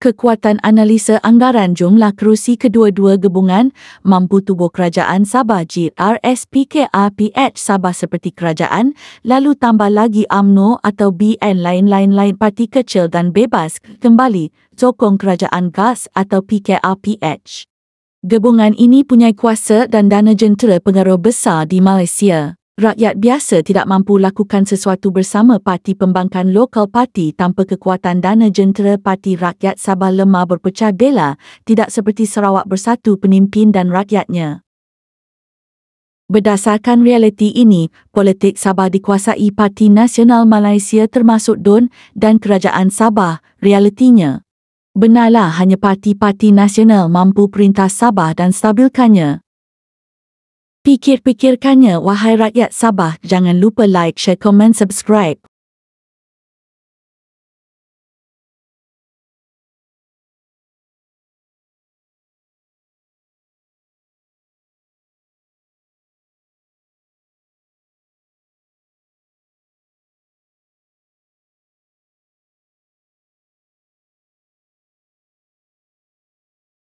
kekuatan analisa anggaran jumlah kerusi kedua-dua gabungan mampu tubuh kerajaan Sabah GRSPKRPH Sabah seperti kerajaan, lalu tambah lagi UMNO atau BN lain parti kecil dan bebas kembali sokong kerajaan GAS atau PKRPH. Gabungan ini punya kuasa dan dana jentera pengaruh besar di Malaysia. Rakyat biasa tidak mampu lakukan sesuatu bersama Parti Pembangkang Lokal Parti tanpa kekuatan dana jentera Parti Rakyat Sabah lemah berpecah belah, tidak seperti Sarawak Bersatu pemimpin dan rakyatnya. Berdasarkan realiti ini, politik Sabah dikuasai Parti Nasional Malaysia termasuk DUN dan Kerajaan Sabah. Realitinya, benarlah hanya parti-parti nasional mampu perintah Sabah dan stabilkannya. Pikir-pikirkannya wahai rakyat Sabah, jangan lupa like, share, komen, subscribe.